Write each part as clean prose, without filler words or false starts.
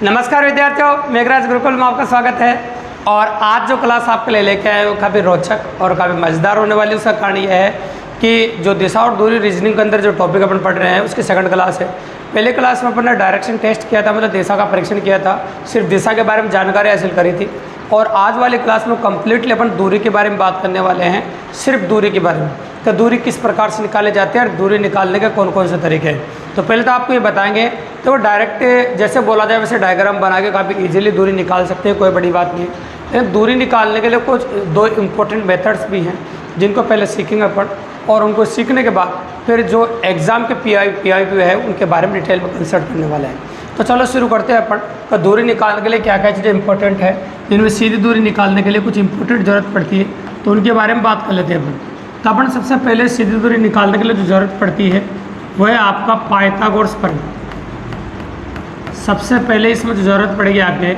नमस्कार विद्यार्थियों, मेघराज गुरुकुल में आपका स्वागत है। और आज जो क्लास आपके लिए लेके आए वो काफ़ी रोचक और काफ़ी मज़ेदार होने वाली। उसका कारण यह है कि जो दिशा और दूरी रीजनिंग के अंदर जो टॉपिक अपन पढ़ रहे हैं उसकी सेकंड क्लास है। पहले क्लास में अपन ने डायरेक्शन टेस्ट किया था, मतलब दिशा का परीक्षण किया था, सिर्फ दिशा के बारे में जानकारी हासिल करी थी। और आज वाली क्लास में कम्प्लीटली अपन दूरी के बारे में बात करने वाले हैं, सिर्फ दूरी के बारे में। तो दूरी किस प्रकार से निकाले जाते हैं और दूरी निकालने के कौन कौन से तरीके हैं। तो पहले तो आपको ये बताएंगे, तो वो डायरेक्ट जैसे बोला जाए वैसे डायग्राम बना के काफ़ी इजीली दूरी निकाल सकते हैं, कोई बड़ी बात नहीं है। लेकिन दूरी निकालने के लिए कुछ दो इम्पोर्टेंट मेथड्स भी हैं जिनको पहले सीखेंगे अपन, और उनको सीखने के बाद फिर जो एग्ज़ाम के PIQ है उनके बारे में डिटेल में कंसल्ट करने वाले हैं। तो चलो शुरू करते हैं अपन। तो दूरी निकालने के लिए क्या क्या चीज़ें इंपॉर्टेंट है, जिनमें सीधी दूरी निकालने के लिए कुछ इंपॉर्टेंट ज़रूरत पड़ती है, तो उनके बारे में बात कर लेते हैं अपन। तो अपन सबसे पहले सीधी दूरी निकालने के लिए जो ज़रूरत पड़ती है वह है आपका पाइथागोरस प्रमेय। सबसे पहले इसमें जो ज़रूरत पड़ेगी आपके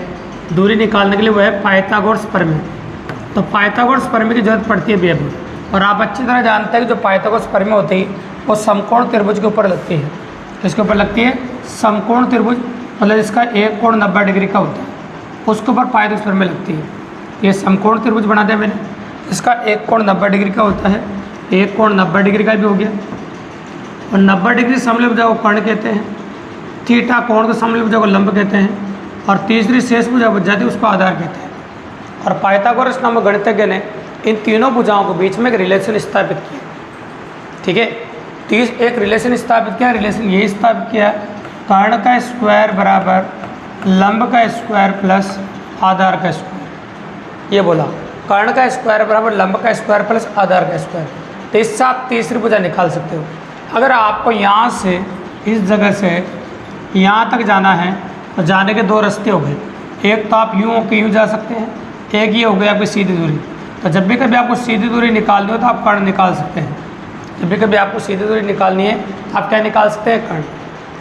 दूरी निकालने के लिए वह है पाइथागोरस प्रमेय। तो पाइथागोरस प्रमेय की ज़रूरत पड़ती है बेबी, और आप अच्छी तरह जानते हैं कि जो पाइथागोरस प्रमेय होती है वो समकोण त्रिभुज के ऊपर लगती है। किसके ऊपर लगती है? समकोण त्रिभुज, मतलब इसका एक कोण 90 डिग्री का होता है, उसके ऊपर पाइथागोरस प्रमेय लगती है। ये समकोण त्रिभुज बना दिया मैंने, इसका एक कोण 90 डिग्री का होता है, एक कोण 90 डिग्री का भी हो गया। और 90 डिग्री समलंब को कर्ण कहते हैं, थीटा कोण के समलंब को लंब कहते हैं, और तीसरी शेष भुजा बच जाती है उसको आधार कहते हैं। और पाइथागोरस नामक गणितज्ञ ने इन तीनों भुजाओं के बीच में एक रिलेशन स्थापित किया। ठीक है, एक रिलेशन स्थापित किया। रिलेशन ये स्थापित किया, कर्ण का स्क्वायर बराबर लंब का स्क्वायर प्लस आधार का स्क्वायर। ये बोला, कर्ण का स्क्वायर बराबर लंब का स्क्वायर प्लस आधार का स्क्वायर। तो इससे आप तीसरी भुजा निकाल सकते हो। अगर आपको यहाँ से इस जगह से यहाँ तक जाना है तो जाने के दो रास्ते हो गए। एक तो आप यूँ के यूँ जा सकते हैं, एक ये हो गई आपकी सीधी दूरी। तो जब भी कभी आपको सीधी दूरी निकालनी हो तो आप कर्ण निकाल सकते हैं। जब भी कभी आपको सीधी दूरी निकालनी है तो आप क्या निकाल सकते हैं? कर्ण।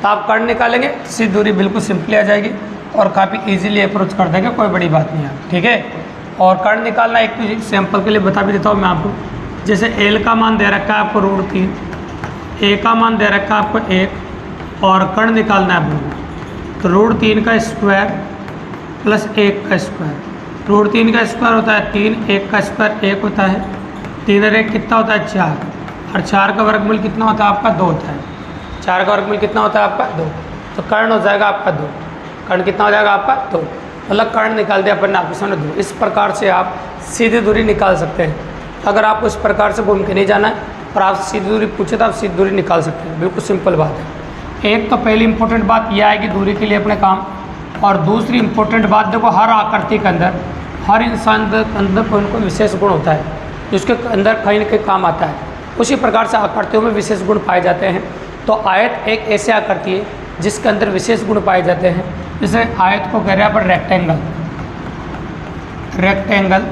तो आप कर्ण निकालेंगे, सीधी दूरी बिल्कुल सिंपली आ जाएगी और काफ़ी ईजिली अप्रोच कर देंगे, कोई बड़ी बात नहीं है। ठीक है, और कर्ण निकालना एक सैंपल के लिए बता भी देता हूँ मैं आपको। जैसे एल का मान दे रखा है आपको √3, ए का मान दे रखा है आपको 1, और कर्ण निकालना है आपको। तो √3 का स्क्वायर प्लस 1 का स्क्वायर। √3 का स्क्वायर होता है 3, 1 का स्क्वायर 1 होता है, 3 और 1 कितना होता है? 4, और 4 का वर्गमूल कितना होता है आपका? 2 होता है। 4 का वर्गमूल कितना होता है आपका? 2। तो कर्ण हो जाएगा आपका 2। कर्ण कितना हो जाएगा आपका? 2। मतलब कर्ण निकाल दिया अपन ने आपके सामने 2। इस प्रकार से आप सीधी दूरी निकाल सकते हैं। अगर आपको इस प्रकार से घूम के नहीं जाना है और आप सीधी दूरी पूछे तो आप सीधी दूरी निकाल सकते हैं, बिल्कुल सिंपल बात है। एक तो पहली इंपॉर्टेंट बात यह है कि दूरी के लिए अपने काम, और दूसरी इंपॉर्टेंट बात देखो, हर आकृति के अंदर, हर इंसान के अंदर कोई ना कोई विशेष गुण होता है जिसके अंदर कहीं ना कहीं काम आता है। उसी प्रकार से आकृतियों में विशेष गुण पाए जाते हैं। तो आयत एक ऐसी आकृति है जिसके अंदर विशेष गुण पाए जाते हैं। जैसे आयत को कह रहे हैं अपन रेक्टेंगल।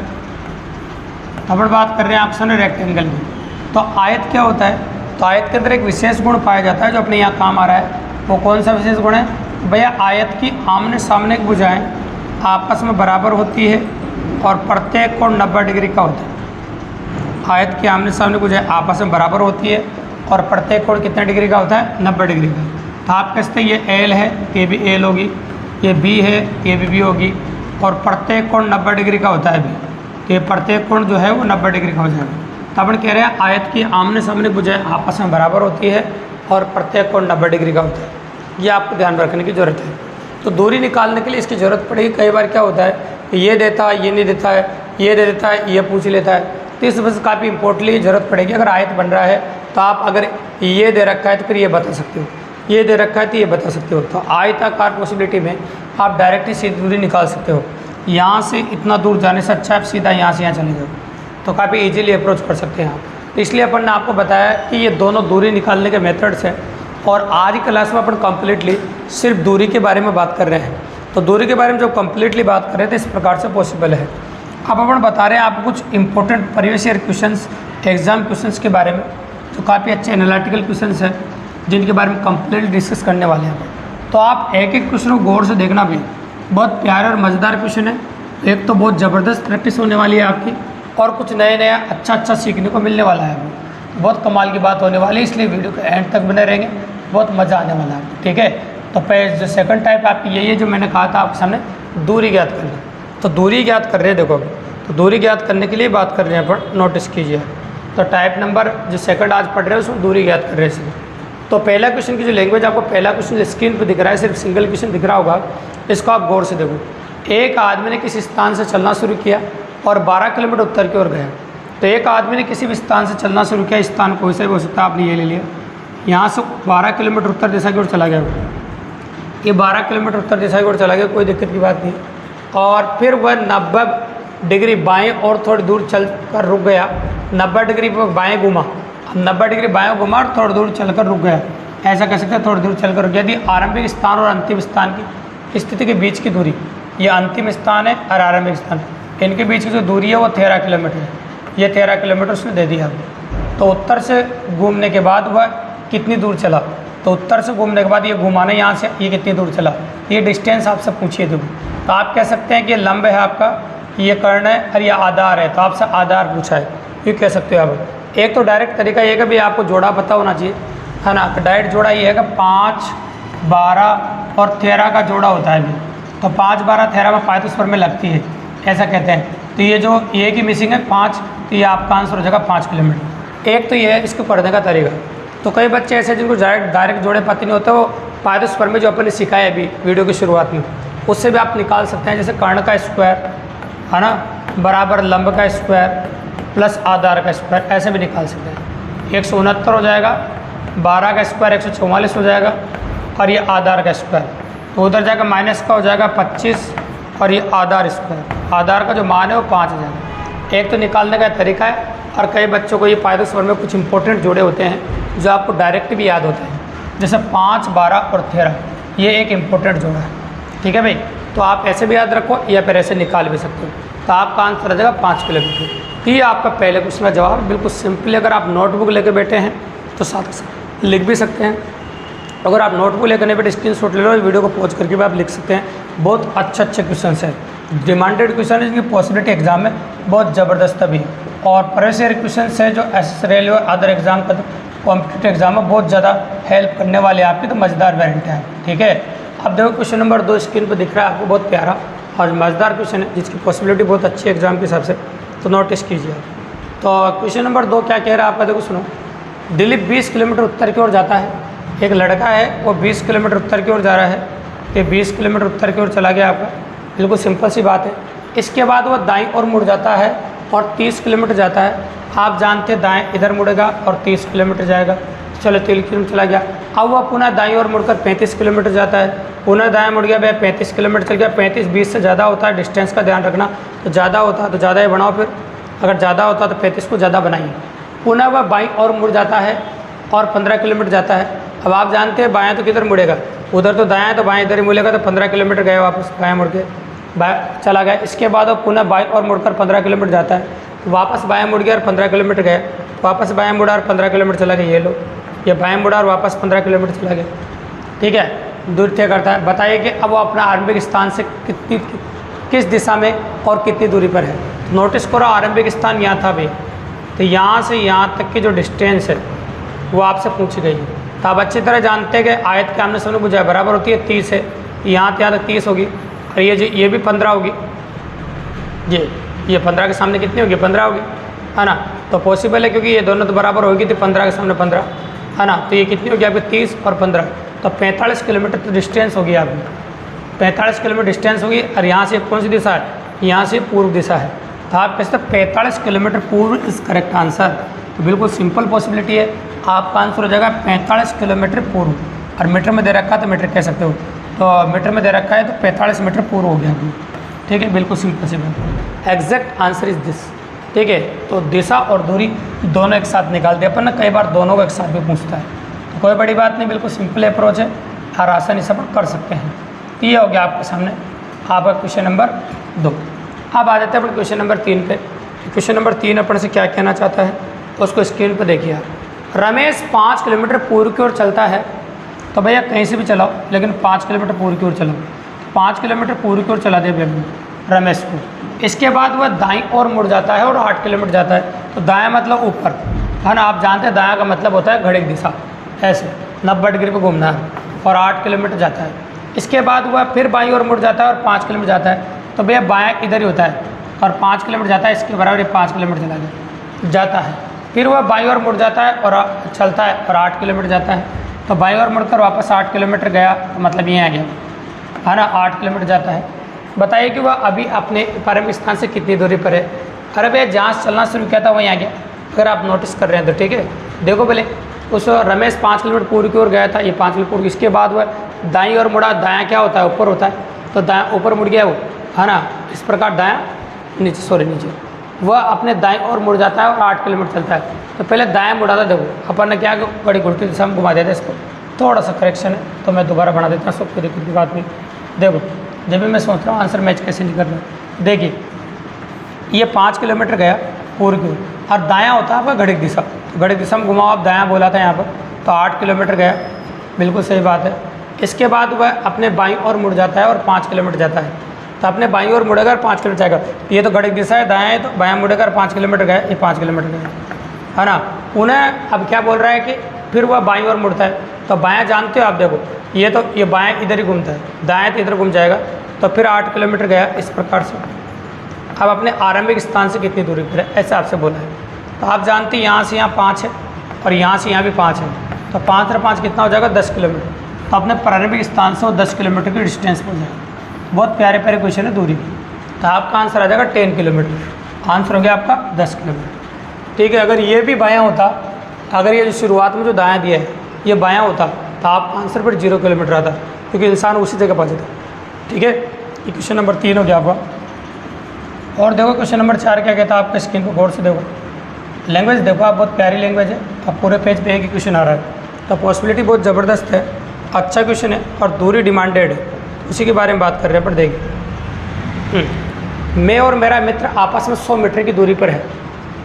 अपन बात कर रहे हैं आपसे रेक्टेंगल में। तो आयत क्या होता है? तो आयत के अंदर एक विशेष गुण पाया जाता है जो अपने यहाँ काम आ रहा है। वो कौन सा विशेष गुण है भैया? आयत की आमने सामने की भुजाएं आपस में बराबर होती है और प्रत्येक कोण 90 डिग्री का होता है। आयत की आमने सामने भुजाएं आपस में बराबर होती है और प्रत्येक कोण कितने डिग्री का होता है? 90 डिग्री का। तो आप कहते हैं ये एल है, ये भी एल होगी, ये बी है, ये भी बी होगी, और प्रत्येक कोण 90 डिग्री का होता है बी। तो ये प्रत्येक कोण जो है वो 90 डिग्री का हो जाएगा। तो अपन कह रहे हैं आयत की आमने सामने भुजाएं आपस में बराबर होती है और प्रत्येक कोण 90 डिग्री का होता है। ये आपको ध्यान रखने की ज़रूरत है। तो दूरी निकालने के लिए इसकी ज़रूरत पड़ेगी। कई बार क्या होता है कि ये देता है, ये नहीं देता है, ये दे देता है, ये पूछ लेता है। तो इस वजह से काफ़ी इंपॉर्टेंटली ज़रूरत पड़ेगी। अगर आयत बन रहा है तो आप अगर ये दे रखा है तो फिर ये बता सकते हो, ये दे रखा है तो ये बता सकते हो। तो आयताकार पॉसिबिलिटी में आप डायरेक्ट ही सीधी दूरी निकाल सकते हो। यहाँ से इतना दूर जाने से अच्छा आप सीधा यहाँ से यहाँ चले जाओ, तो काफ़ी इजीली अप्रोच कर सकते हैं आप। तो इसलिए अपन ने आपको बताया कि ये दोनों दूरी निकालने के मेथड्स हैं। और आज की क्लास में अपन कम्प्लीटली सिर्फ दूरी के बारे में बात कर रहे हैं। तो दूरी के बारे में जो कम्प्लीटली बात कर रहे थे इस प्रकार से पॉसिबल है। अब अपन बता रहे हैं आपको कुछ important previous year questions, exam questions के बारे में, जो काफ़ी अच्छे एनालिटिकल क्वेश्चंस हैं जिनके बारे में कंप्लीट डिस्कस करने वाले हैं। तो आप एक एक क्वेश्चन को गौर से देखना भी, बहुत प्यारा और मज़ेदार क्वेश्चन है। एक तो बहुत ज़बरदस्त प्रैक्टिस होने वाली है आपकी, और कुछ नया अच्छा सीखने को मिलने वाला है। बहुत कमाल की बात होने वाली है, इसलिए वीडियो के एंड तक बने रहेंगे, बहुत मज़ा आने वाला है। ठीक है, तो जो सेकंड टाइप आपकी यही है जो मैंने कहा था आपके सामने, दूरी ज्ञात करना। तो दूरी ज्ञात कर रहे हैं, देखो तो दूरी ज्ञात करने के लिए बात कर रहे हैं अपन, नोटिस कीजिए। तो टाइप नंबर जो सेकंड आज पढ़ रहे हैं उसमें दूरी ज्ञात कर रहे हैं इसमें। तो पहला क्वेश्चन की जो लैंग्वेज आपको पहला क्वेश्चन स्क्रीन पर दिख रहा है, सिर्फ सिंगल क्वेश्चन दिख रहा होगा, इसको आप गौर से देखो। एक आदमी ने किसी स्थान से चलना शुरू किया और 12 किलोमीटर उत्तर की ओर गया। तो एक आदमी ने किसी भी स्थान से चलना शुरू किया, स्थान कोई सा भी हो सकता है, आपने ये ले लिया, यहाँ से 12 किलोमीटर उत्तर दिशा की ओर चला गया, ये 12 किलोमीटर उत्तर दिशा की ओर चला गया, कोई दिक्कत की बात नहीं। और फिर वह 90 डिग्री बाएं और थोड़ी दूर चल कर रुक गया, 90 डिग्री बाएं घुमा, अब 90 डिग्री बाएं घुमा और थोड़ी दूर चलकर रुक गया, ऐसा कह सकते हैं, थोड़ी दूर चलकर रुक गया। यदि आरंभिक स्थान और अंतिम स्थान की स्थिति के बीच की दूरी, ये अंतिम स्थान है और आरंभिक स्थान, इनके बीच की जो दूरी है वो 13 किलोमीटर है, ये 13 किलोमीटर उसने दे दिया। तो उत्तर से घूमने के बाद वह कितनी दूर चला, तो उत्तर से घूमने के बाद ये घुमाना यहाँ से, ये कितनी दूर चला, ये डिस्टेंस आपसे पूछिए। देखो तो आप कह सकते हैं कि ये लंब है आपका, ये कर्ण है और ये आधार है, तो आपसे आधार पूछा है, ये कह सकते हो आप। एक तो डायरेक्ट तरीका ये है कि आपको जोड़ा पता होना चाहिए, है ना। तो डायरेक्ट जोड़ा ये है कि 5, 12 और 13 का जोड़ा होता है अभी, तो 5, 12, 13 में 35 पर में लगती है, ऐसा कहते हैं। तो ये जो ये की मिसिंग है 5, तो ये आपका आंसर हो जाएगा 5 किलोमीटर। एक तो ये है इसको पढ़ने का तरीका। तो कई बच्चे ऐसे जिनको डायरेक्ट जोड़े पता नहीं होते, वो 35 पर में जो अपन ने सिखाया अभी वीडियो की शुरुआत में, उससे भी आप निकाल सकते हैं। जैसे कर्ण का स्क्वायर है ना बराबर लंब का स्क्वायर प्लस आधार का स्क्वायर, ऐसे भी निकाल सकते हैं। 169 हो जाएगा, 12 का स्क्वायर 144 हो जाएगा और ये आधार का स्क्वायर, तो उधर जाकर माइनस का हो जाएगा 25 और ये आधार स्क्वायर, आधार का जो मान है वो 5 हो जाएगा। एक तो निकालने का तरीका है, और कई बच्चों को ये 35 पर में कुछ इंपॉर्टेंट जोड़े होते हैं जो आपको डायरेक्ट भी याद होते हैं, जैसे 5, 12 और 13, ये एक इम्पोर्टेंट जोड़ा है, ठीक है भाई। तो आप ऐसे भी याद रखो या फिर ऐसे निकाल भी सकते हो। तो आपका आंसर आ जाएगा 5 किलोमीटर। ये आपका पहले क्वेश्चन का जवाब, बिल्कुल सिंपली। अगर आप नोटबुक लेके बैठे हैं तो साथ लिख भी सकते हैं, अगर आप नोटबुक लेकर नहीं बैठे स्क्रीन शॉट ले लो, वीडियो को पॉज करके भी आप लिख सकते हैं। बहुत अच्छे क्वेश्चन है, डिमांडेड क्वेश्चन है, जिनकी पॉसिबिलिटी एग्जाम में बहुत ज़बरदस्त भी, और प्रीवियस ईयर क्वेश्चन है जो एसएस रेलवे और अदर एग्जाम का कॉम्पिटेटिव एग्जाम में बहुत ज़्यादा हेल्प करने वाले आपकी, तो मज़ेदार वेरिएंट है, ठीक है। अब देखो क्वेश्चन नंबर 2 स्क्रीन पर दिख रहा है आपको, बहुत प्यारा और मज़ेदार क्वेश्चन है, जिसकी पॉसिबिलिटी बहुत अच्छी है एग्जाम के हिसाब से, तो नोटिस कीजिए। तो क्वेश्चन नंबर 2 क्या कह रहा है आपका, देखो सुनो। दिलीप 20 किलोमीटर उत्तर की ओर जाता है, एक लड़का है वो 20 किलोमीटर उत्तर की ओर जा रहा है, ये 20 किलोमीटर उत्तर की ओर चला गया आपका, बिल्कुल सिंपल सी बात है। इसके बाद वो दाईं ओर मुड़ जाता है और 30 किलोमीटर जाता है। आप जानते हैं दाएं इधर मुड़ेगा और 30 किलोमीटर जाएगा, चलो 30 किलोमीटर चला गया। अब वह पुनः दाईं ओर मुड़कर 35 किलोमीटर जाता है, पुनः दाएं मुड़ गया, भाई 35 किलोमीटर चल गया। 35 20 से ज़्यादा होता है, डिस्टेंस का ध्यान रखना, तो ज़्यादा होता है तो ज़्यादा ही बनाओ, फिर अगर ज़्यादा होता है तो 35 को ज़्यादा बनाइए। पुनः वह बाईं ओर मुड़ जाता है और 15 किलोमीटर जाता है। अब आप जानते हैं बाएँ तो किधर मुड़ेगा, उधर तो दाएँ, तो बाएँ इधर ही मुड़ेगा, तो 15 किलोमीटर गए वापस बाएँ मुड़ के चला गया। इसके बाद वो पुनः बाएं और मुड़कर 15 किलोमीटर जाता है, वापस बाएं मुड़ गया और 15 किलोमीटर गया, वापस बाएं मुड़ा और 15 किलोमीटर चला गया। ये लो, ये बाएं मुड़ा और वापस 15 किलोमीटर चला गया, ठीक है। दूर तय करता है। बताइए कि अब वो अपना आरंभिक स्थान से किस दिशा में और कितनी दूरी पर है। नोटिस करो, आरंभिक स्थान यहाँ था भाई, तो यहाँ से यहाँ तक की जो डिस्टेंस है वो आपसे पूछी गई है। तो आप अच्छी तरह जानते हैं कि आयत के आमने सामने भुजाएं बराबर होती है 30 है, यहाँ से यहाँ तक 30 होगी, और ये भी 15 होगी, ये 15 के सामने कितनी होगी, 15 होगी, है ना। तो पॉसिबल है क्योंकि ये दोनों तो बराबर होगी, तो 15 के सामने 15, है ना। तो ये कितनी होगी आपकी 30 और 15, तो 45 किलोमीटर तो डिस्टेंस होगी आपकी, 45 किलोमीटर डिस्टेंस होगी। और यहाँ से कौन सी दिशा है, यहाँ से पूर्व दिशा है, तो आप कहते हैं 45 किलोमीटर पूर्व इस करेक्ट आंसर। तो बिल्कुल सिंपल पॉसिबिलिटी है, आपका आंसर हो जाएगा 45 किलोमीटर पूर्व। और मीटर में दे रखा है तो मीटर कह सकते हो, तो मीटर में दे रखा है तो 45 मीटर पूर्व हो गया, ठीक है। बिल्कुल सिंपल से एग्जैक्ट आंसर इज दिस, ठीक है। तो दिशा और दूरी दोनों एक साथ निकाल दिया अपन ने, कई बार दोनों को एक साथ भी पूछता है, तो कोई बड़ी बात नहीं, बिल्कुल सिंपल अप्रोच है और आसानी से अपन कर सकते हैं। तो ये हो गया आपके सामने आपका क्वेश्चन नंबर 2। अब आ जाते हैं अपन क्वेश्चन नंबर 3 पे। क्वेश्चन नंबर 3 अपन से क्या कहना चाहता है उसको स्क्रीन पर देखिए आप। रमेश 5 किलोमीटर पूर्व की ओर चलता है, तो भैया कहीं से भी चलाओ लेकिन 5 किलोमीटर पूर्व की ओर चलाओ, 5 किलोमीटर पूर्व की ओर चला दे भैया रमेश को। इसके बाद वह दाईं ओर मुड़ जाता है और 8 किलोमीटर जाता है, तो दायां मतलब ऊपर, है ना। आप जानते हैं दायां का मतलब होता है घड़ी की दिशा, ऐसे 90 डिग्री पे घूमना है। और 8 किलोमीटर जाता है। इसके बाद वह फिर बाईं ओर मुड़ जाता है और 5 किलोमीटर जाता है। तो भैया बायाँ इधर ही होता है और 5 किलोमीटर जाता है, इसके बराबर ये 5 किलोमीटर चला गया जाता है। फिर वह बाईं ओर मुड़ जाता है और चलता है और 8 किलोमीटर जाता है। तो बाईं ओर मुड़कर वापस 8 किलोमीटर गया, तो मतलब ये आ गया है ना, 8 किलोमीटर जाता है। बताइए कि वह अभी अपने प्रारंभिक स्थान से कितनी दूरी पर है। अरे भैया जहाँ से चलना शुरू किया था वहीं आ गया, अगर आप नोटिस कर रहे हैं तो ठीक है। देखो पहले उस रमेश 5 किलोमीटर पूर्व की ओर गया था, ये 5 किलोमीटर पूर्व, इसके बाद वह दाईं ओर मुड़ा। दायाँ क्या होता है, ऊपर होता है, तो दायाँ ऊपर मुड़ गया वो, है ना। इस प्रकार दायाँ नीचे वह अपने दाएं ओर मुड़ जाता है और 8 किलोमीटर चलता है। तो पहले दाएं मुड़ा था, देखो अपन ने क्या बड़ी उल्टी दिशा में घुमा दिया था इसको, थोड़ा सा करेक्शन है तो मैं दोबारा बना देता हूँ, सब कोई दिक्कत की बात नहीं। देखो जब भी मैं सोच रहा हूँ आंसर मैच कैसे नहीं कर रहा हूँ, देखिए ये 5 किलोमीटर गया पूर्व की ओर और दायाँ होता है आपका घड़िक दिशा, तो घड़िक दिशा में घुमाओ, आप दायाँ बोला था यहाँ पर, तो 8 किलोमीटर गया, बिल्कुल सही बात है। इसके बाद वह अपने बाईं ओर मुड़ जाता है और 5 किलोमीटर जाता है। तो अपने बाईं ओर मुड़ेगा और 5 किलोमीटर जाएगा, ये तो घड़िक दिशा है, दायाँ है तो बायाँ मुड़ेगा और 5 किलोमीटर गया, ये 5 किलोमीटर गया, है ना। उन्हें अब क्या बोल रहा है कि फिर वह बाईं ओर मुड़ता है, तो बायाँ जानते हो आप, देखो ये तो ये बायाँ इधर ही घूमता है, दायाँ तो इधर घूम जाएगा, तो फिर 8 किलोमीटर गया इस प्रकार से। अब अपने आरंभिक स्थान से कितनी दूरी पर है, ऐसे आपसे बोला है। तो आप जानते हैं यहाँ से यहाँ 5 है और यहाँ से यहाँ भी 5 है, तो 5 और 5 कितना हो जाएगा, 10 किलोमीटर। तो अपने प्रारंभिक स्थान से वो 10 किलोमीटर की डिस्टेंस पर जाएगा। बहुत प्यारे प्यारे क्वेश्चन है दूरी की। तो आपका आंसर आ जाएगा 10 किलोमीटर, आंसर हो गया आपका 10 किलोमीटर। ठीक है, अगर ये भी बायाँ होता, अगर ये जो शुरुआत में जो दायाँ दिया है ये बायाँ होता, तो आपका आंसर पर 0 किलोमीटर आता, क्योंकि इंसान उसी जगह पहुँचा था। ठीक है, ये क्वेश्चन नंबर 3 हो गया आपका। और देखो क्वेश्चन नंबर 4 क्या कहता है, आपका स्क्रीन को गौर से देखो, लैंग्वेज देखो आप, बहुत प्यारी लैंग्वेज है। अब पूरे पेज पे एक ही क्वेश्चन आ रहा है, तो पॉसिबिलिटी बहुत ज़बरदस्त है, अच्छा क्वेश्चन है और दूरी डिमांडेड है, उसी के बारे में बात कर रहे हैं। पर देखिए, मैं और मेरा मित्र आपस में 100 मीटर की दूरी पर है।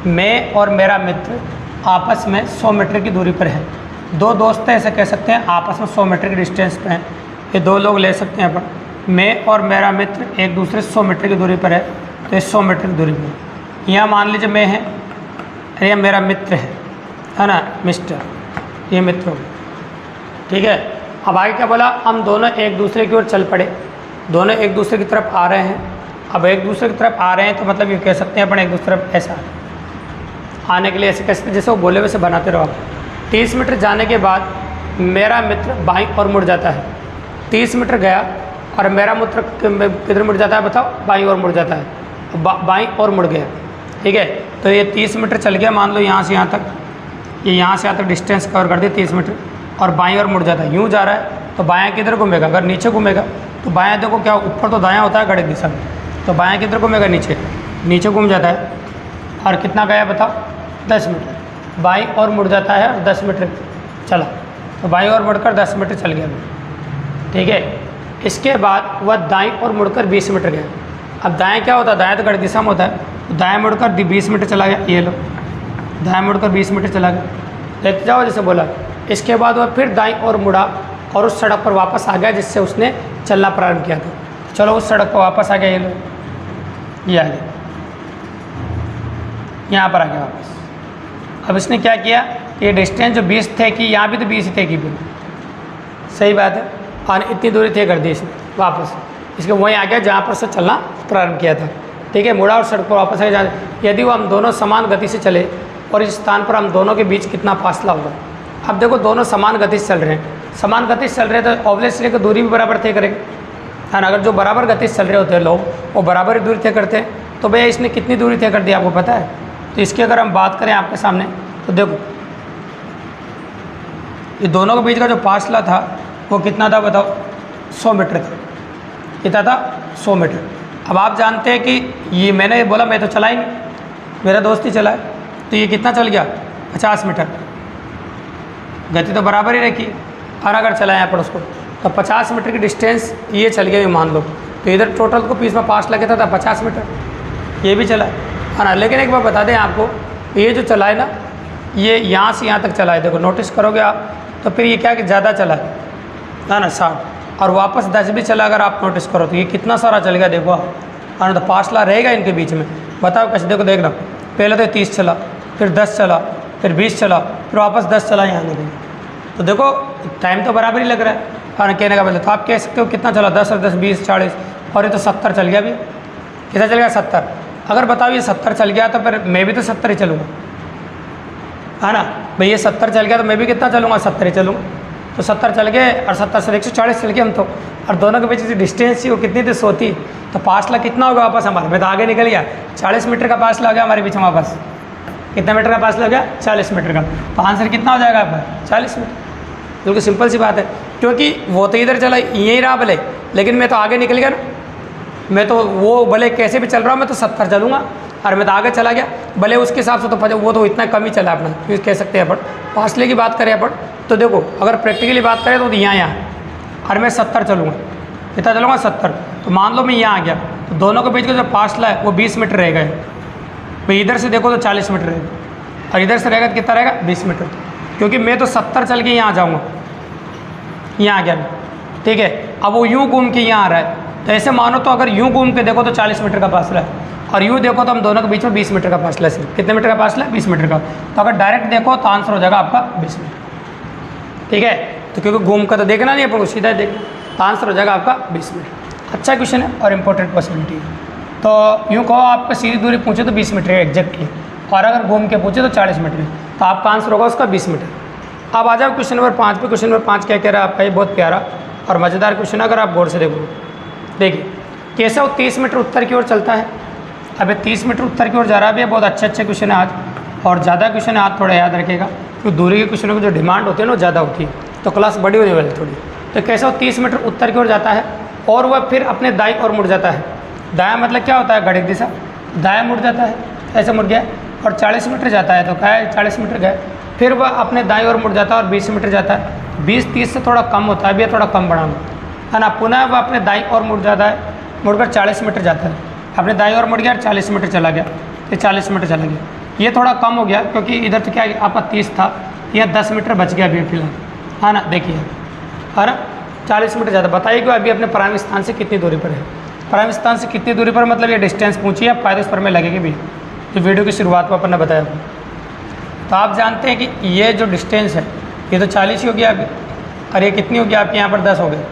मैं और मेरा मित्र आपस में 100 मीटर की दूरी पर है। दो दोस्त ऐसे कह सकते हैं आपस में 100 मीटर की डिस्टेंस पे हैं, ये दो लोग ले सकते हैं अपन। मैं और मेरा मित्र एक दूसरे 100 मीटर की दूरी पर है, तो ये 100 मीटर की दूरी पर, यहाँ मान लीजिए मैं है, ये मेरा मित्र है ना, मिस्टर, ये मित्र हो, ठीक है। अब आगे क्या बोला, हम दोनों एक दूसरे की ओर चल पड़े, दोनों एक दूसरे की तरफ आ रहे हैं। अब एक दूसरे की तरफ आ रहे हैं तो मतलब ये कह सकते हैं अपन एक दूसरे तरफ ऐसा आने के लिए ऐसे कह सकते हैं, जैसे वो बोले वैसे बनाते रहो। 30 मीटर जाने के बाद मेरा मित्र बाईं ओर मुड़ जाता है। 30 मीटर गया और मेरा मित्र किधर मुड़ जाता है बताओ, बाईं ओर मुड़ जाता है, बाईं ओर मुड़ गया। ठीक है, तो ये 30 मीटर चल गया, मान लो यहाँ से यहाँ तक, ये यहाँ से यहाँ तक डिस्टेंस कवर कर दिया 30 मीटर, और बाईं ओर मुड़ जाता है। यूँ जा रहा है तो बायाँ किधर घूमेगा, अगर नीचे घूमेगा तो बायाँ देखो क्या, ऊपर तो दायाँ होता है घड़िक दिशा में, तो बायाँ किधर घूमेगा, नीचे घूम जाता है। और कितना गया बताओ, 10 मीटर। बाईं ओर मुड़ जाता है और 10 मीटर चला, तो बाईं ओर मुड़कर 10 मीटर चल गया। ठीक है, इसके बाद वह दाईं ओर मुड़कर 20 मीटर गया। अब दाएँ क्या होता है, दाएँ तो घड़िक दिशा में होता है, तो दाएँ मुड़कर 20 मीटर चला गया। ये लो, दाएँ मुड़कर 20 मीटर चला गया, देखते जाओ जैसे बोला। इसके बाद वह फिर दाईं ओर मुड़ा और उस सड़क पर वापस आ गया जिससे उसने चलना प्रारंभ किया था। चलो उस सड़क पर वापस आ गया, ये लो, ये आ गया, यहाँ पर आ गया वापस। अब इसने क्या किया, ये डिस्टेंस जो 20 थे कि यहाँ भी तो 20 थे कि भी, सही बात है, और इतनी दूरी तय कर दी इसने वापस, इसके वहीं आ गया जहाँ पर से चलना प्रारंभ किया था। ठीक है, मुड़ा और सड़क पर वापस आ गया। यदि वो हम दोनों समान गति से चले और इस स्थान पर हम दोनों के बीच कितना फासला होगा। अब देखो दोनों समान गति से चल रहे हैं, समान गति से चल रहे हैं तो ऑब्वियसली को दूरी भी बराबर तय करेंगे, है ना। अगर जो बराबर गति से चल रहे होते हैं लोग, वो बराबर ही दूरी तय करते हैं। तो भैया इसने कितनी दूरी तय कर दी आपको पता है। तो इसकी अगर हम बात करें आपके सामने, तो देखो ये दोनों के बीच का जो फासला था वो कितना था बताओ, 100 मीटर था। कितना था, 100 मीटर। अब आप जानते हैं कि ये मैंने बोला मैं तो चला ही नहीं, मेरा दोस्त ही चला है, तो ये कितना चल गया, 50 मीटर। गति तो बराबर ही रखी, और अगर चलाएं यहाँ पर उसको तो 50 मीटर की डिस्टेंस ये चल गया, ये मान लो। तो इधर टोटल को बीच में पास लगे था 50 मीटर, ये भी चला है ना। लेकिन एक बार बता दें आपको, ये जो चला है ना, ये यहाँ से यहाँ तक चला है, देखो नोटिस करोगे आप, तो फिर ये क्या कि ज़्यादा चला है ना, 60, और वापस 10 भी चला। अगर आप नोटिस करो तो ये कितना सारा चल गया, देखो आप, है ना। तो फासला रहेगा इनके बीच में, बताओ कैसे, देखो देखना, पहले तो 30 चला, फिर 10 चला, फिर 20 चला, फिर वापस 10 चला यहाँ नहीं, तो देखो टाइम तो बराबर ही लग रहा है और कहने का मतलब, तो आप कह सकते हो कितना चला 10 और 10 20 40, और ये तो 70 चल गया। अभी कितना चल गया 70। अगर बताओ ये 70 चल गया तो फिर मैं भी तो 70 ही चलूँगा, है ना भाई। ये 70 चल गया तो मैं भी कितना चलूँगा, 70 ही चलूँगा। तो 70 चल गए और 70 से 140 चल गए हम तो, और दोनों के बीच जो डिस्टेंस थी वो कितनी थी, 100 थी। तो फासला कितना होगा वापस हमारा, मैं तो आगे निकल गया, 40 मीटर का फासला हो गया हमारे बीच में वापस। कितना मीटर का फासला हो गया, 40 मीटर का। तो आंसर कितना हो जाएगा आपका, 40 मीटर। बिल्कुल सिंपल सी बात है, क्योंकि वो तो इधर चला यहीं रहा भले, लेकिन मैं तो आगे निकल गया ना। मैं तो वो भले कैसे भी चल रहा हूँ, मैं तो 70 चलूँगा और मैं तो आगे चला गया, भले उसके हिसाब से तो वो तो इतना कम ही चला अपना, क्योंकि कह सकते हैं अपन फासले की बात करें अपन। तो देखो अगर प्रैक्टिकली बात करें तो यहाँ और मैं 70 चलूँगा, कितना चलूँगा 70। तो मान लो मैं यहाँ आ गया, तो दोनों के बीच का जो फासला है वो 20 मीटर रहेगा। भाई इधर से देखो तो 40 मीटर रहेगा और इधर से रहेगा तो कितना रहेगा, 20 मीटर। क्योंकि मैं तो 70 चल के यहाँ आ जाऊँगा, यहाँ आ गया, ठीक है। अब वो यूँ घूम के यहाँ आ रहा है, तो ऐसे मानो तो अगर यूँ घूम के देखो तो 40 मीटर का फासला है, और यूँ देखो तो हम दोनों के बीच में 20 मीटर का फासला है। सिर्फ कितने मीटर का फासला है, 20 मीटर का। तो अगर डायरेक्ट देखो तो आंसर हो जाएगा आपका 20 मीटर, ठीक है। तो क्योंकि घूम कर तो देखना नहीं अपन को, सीधा देखना, तो आंसर हो जाएगा आपका 20 मीटर। अच्छा क्वेश्चन है और इंपॉर्टेंट पॉसिबिलिटी है। तो यूँ कहो आपको सीधी दूरी पूछे तो 20 मीटर है एग्जैक्टली, और अगर घूम के पूछे तो 40 मीटर है, तो आपका आंसर होगा उसका 20 मीटर। अब आ जाओ क्वेश्चन नंबर 5 पे। क्वेश्चन नंबर 5 क्या कह रहा है आपका, ये बहुत प्यारा और मज़ेदार क्वेश्चन है, अगर आप गौर से देखो। देखिए केशव 30 मीटर उत्तर की ओर चलता है। अब 30 मीटर उत्तर की ओर जा रहा है। अभी बहुत अच्छे क्वेश्चन है आज, और ज़्यादा क्वेश्चन है आज, थोड़ा याद रखेगा, क्योंकि दूरी के क्वेश्चनों की जो डिमांड होती है ना वो ज़्यादा होती है, तो क्लास बड़ी होने वाली थोड़ी। तो केशव 30 मीटर उत्तर की ओर जाता है और वह फिर अपने दाईं ओर मुड़ जाता है। दायां मतलब क्या होता है, घड़ी की दिशा, दायां मुड़ जाता है, ऐसे मुड़ गया। और 40 मीटर जाता है, तो क्या है 40 मीटर गए, फिर वह अपने दाईं ओर मुड़ जाता है और 20 मीटर जाता है। 20-30 से थोड़ा कम होता है, अभी थोड़ा कम बढ़ाना है ना। पुनः वह अपने दाईं ओर मुड़ जाता है, मुड़कर 40 मीटर जाता है। अपने दाईं ओर मुड़ गया, 40 मीटर चला गया, तो 40 मीटर चला गया। ये थोड़ा कम हो गया क्योंकि इधर तो क्या आपका 30 था, यह 10 मीटर बच गया अभी फिलहाल, है ना। देखिए है ना, 40 मीटर ज़्यादा। बताइए कि अभी अपने प्राइम स्थान से कितनी दूरी पर है। प्राइम स्थान से कितनी दूरी पर, मतलब ये डिस्टेंस पूछी है, फायदे उस पर में लगेगी भी, जो वीडियो की शुरुआत में अपन ने बताया। तो आप जानते हैं कि ये जो डिस्टेंस है ये तो 40 ही हो गया अभी, और ये कितनी हो गया आपके यहाँ पर 10 हो गए।